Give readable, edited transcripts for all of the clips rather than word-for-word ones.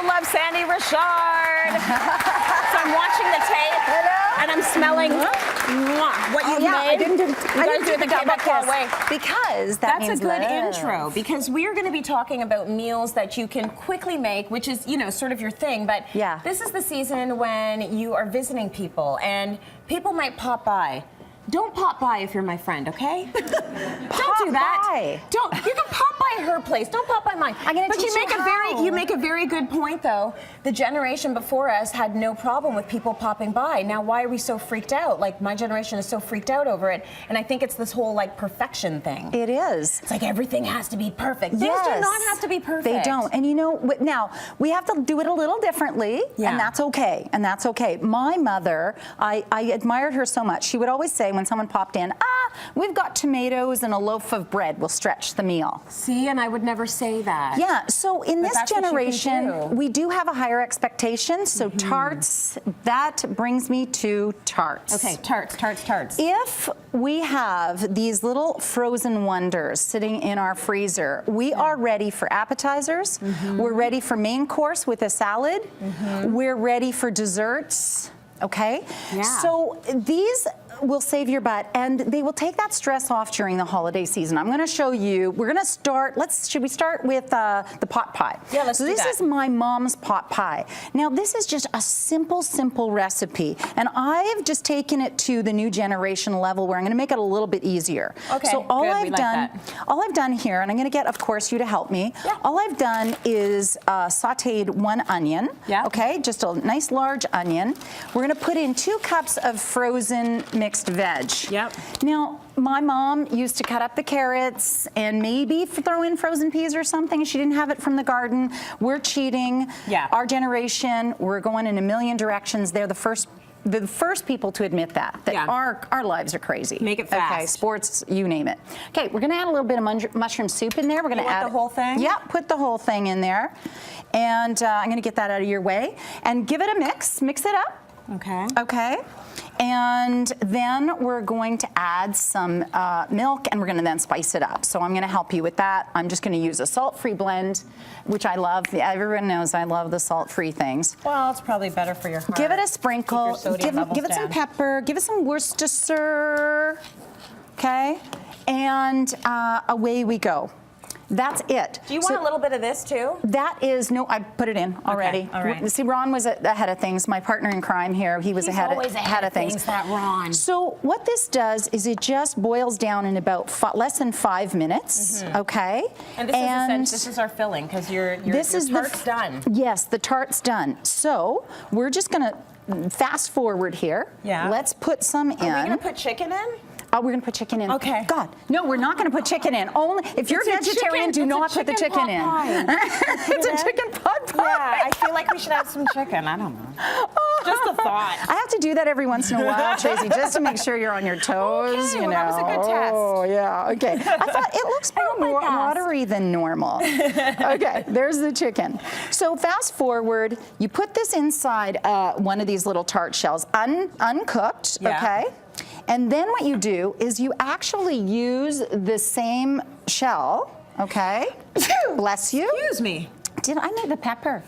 love Sandi Richard. So I'm watching the tape, and I'm smelling what you've made. I didn't do the double kiss. Because that's a good intro, because we are going to be talking about meals that you can quickly make, which is, you know, sort of your thing. But this is the season when you are visiting people, and people might pop by. Don't pop by if you're my friend, okay? Don't do that. Don't. You can pop by her place. Don't pop by mine. I'm gonna teach you how. You make a very good point, though. The generation before us had no problem with people popping by. Now, why are we so freaked out? Like, my generation is so freaked out over it, and I think it's this whole like perfection thing. It is. It's like everything has to be perfect. Things do not have to be perfect. They don't. And you know, now we have to do it a little differently, and that's okay. And that's okay. My mother, I admired her so much. She would always say when someone popped in, we've got tomatoes and a loaf of bread. We'll stretch the meal. See, and I would never say that. Yeah, so in this generation, we do have a higher expectation. So tarts, that brings me to tarts. Okay, tarts. If we have these little frozen wonders sitting in our freezer, we are ready for appetizers. We're ready for main course with a salad. We're ready for desserts. Okay? Yeah. So these will save your butt, and they will take that stress off during the holiday season. I'm going to show you. We're going to start. Should we start with the pot pie? Yeah, let's do that. So this is my mom's pot pie. Now this is just a simple recipe, and I've just taken it to the new generation level where I'm going to make it a little bit easier. Okay. So all I've done here, and I'm going to get, of course, you to help me. Yeah. All I've done is sautéed one onion. Yeah. Okay, just a nice large onion. We're going to put in 2 cups of frozen mixed veg. Yep. Now, my mom used to cut up the carrots and maybe throw in frozen peas or something. She didn't have it from the garden. We're cheating. Yeah. Our generation, we're going in a million directions. They're the first people to admit that our lives are crazy. Make it fast. Okay, sports, you name it. Okay, we're gonna add a little bit of mushroom soup in there. We're gonna add the whole thing? Yeah, put the whole thing in there. And I'm gonna get that out of your way. And give it a mix it up. Okay. Okay. And then we're going to add some milk, and we're going to then spice it up. So I'm going to help you with that. I'm just going to use a salt-free blend, which I love. Everyone knows I love the salt-free things. Well, it's probably better for your heart. Give it a sprinkle. Give it some pepper. Give it some Worcestershire. Okay? And away we go. That's it. Do you want a little bit of this too? That is, no, I put it in already. Okay, all right. See, Ron was ahead of things. My partner in crime here, he's ahead of things. That Ron. So what this does is it just boils down in about less than 5 minutes, okay? And this is our filling, because your tart's done. Yes, the tart's done. So we're just gonna fast forward here. Yeah. Let's put some in. Are we gonna put chicken in? Oh, we're gonna put chicken in. Okay. God, no, we're not gonna put chicken in. Only if you're vegetarian, do not put the chicken in. It's a chicken pot pie. Yeah, I feel like we should have some chicken. I don't know. Just a thought. I have to do that every once in a while, Tracy, just to make sure you're on your toes. Okay, you know. That was a good test. Oh yeah. Okay. I thought it looks more watery than normal. Okay. There's the chicken. So fast forward. You put this inside one of these little tart shells, uncooked. Yeah. Okay. And then what you do is you actually use the same shell, okay? Bless you. Excuse me. Did I make the pepper?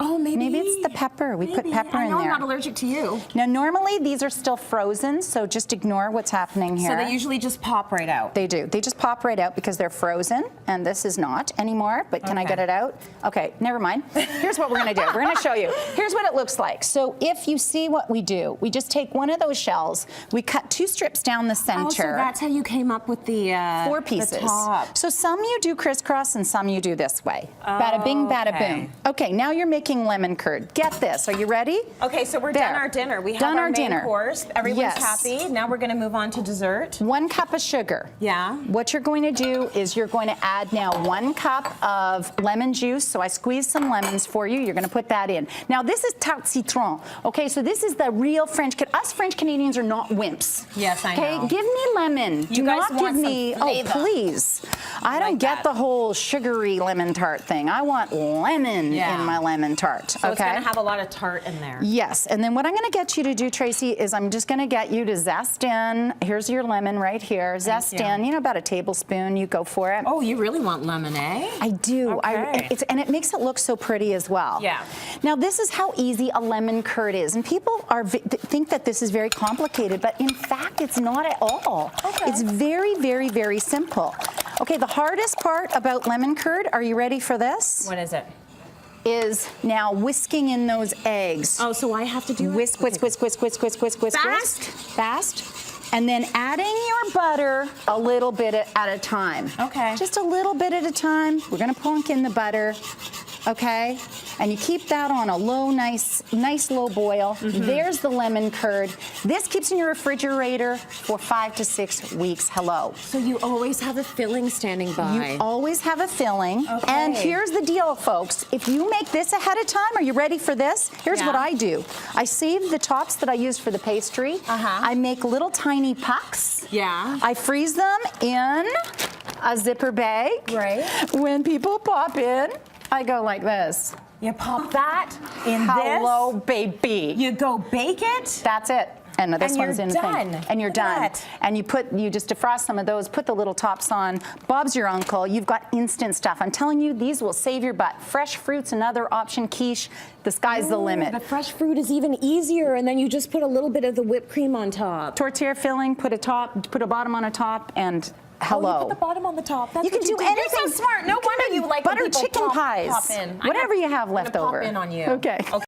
Oh, maybe it's the pepper. We put pepper in there. I'm not allergic to you. Now, normally these are still frozen, so just ignore what's happening here. So they usually just pop right out. They do. They just pop right out because they're frozen, and this is not anymore, but can I get it out? Okay, never mind. Here's what we're gonna do. We're gonna show you. Here's what it looks like. So if you see what we do, we just take one of those shells, we cut 2 strips down the center. Oh, so that's how you came up with the 4 pieces. The top. So some you do crisscross and some you do this way. Bada bing, bada boom. Okay, now you're making lemon curd. Get this. Are you ready? Okay, so we're done our dinner. We have our main course. Everyone's happy. Now we're going to move on to dessert. 1 cup of sugar. Yeah. What you're going to do is you're going to add now 1 cup of lemon juice. So I squeezed some lemons for you. You're going to put that in. Now this is tarte citron. Okay, so this is the real French. Us French Canadians are not wimps. Yes, I know. Okay, give me lemon. Do not give me. Oh, please. I don't get the whole sugary lemon tart thing. I want lemon in my lemon lemon tart. So it's going to have a lot of tart in there. Yes, and then what I'm going to get you to do, Tracy, is I'm just going to get you to zest in. Here's your lemon right here. Zest in, you know, about a tablespoon. You go for it. Oh, you really want lemon, eh? I do. Okay. And it makes it look so pretty as well. Yeah. Now, this is how easy a lemon curd is. And people think that this is very complicated, but in fact, it's not at all. Okay. It's very, very, very simple. Okay, the hardest part about lemon curd, are you ready for this? What is it? Is now whisking in those eggs. Oh, so I have to do whisk, whisk, whisk, whisk, whisk, whisk, whisk, whisk, Fast? fast. And then adding your butter a little bit at a time. Okay. Just a little bit at a time. We're gonna plunk in the butter, okay? And you keep that on a low, nice low boil. There's the lemon curd. This keeps in your refrigerator for 5 to 6 weeks. Hello. So you always have a filling standing by. You always have a filling. Okay. And here's the deal, folks. If you make this ahead of time, are you ready for this? Here's what I do. I save the tops that I use for the pastry. I make little tiny pucks. Yeah. I freeze them in a zipper bag. Right. When people pop in, I go like this. You pop that in Hello, baby. You go bake it. That's it. And this And one's you're in the done. thing. And you're Look at done. that. And you just defrost some of those, put the little tops on. Bob's your uncle. You've got instant stuff. I'm telling you, these will save your butt. Fresh fruit's another option. Quiche, the sky's the limit. The fresh fruit is even easier, and then you just put a little bit of the whipped cream on top. Tortilla filling, put a bottom on a top, and hello. Oh, you put the bottom on the top. That's you can what do do. anything. You're so smart. No wonder you like butter when people chicken pop pies. in. Whatever you have left I'm gonna over. pop in on you. Okay.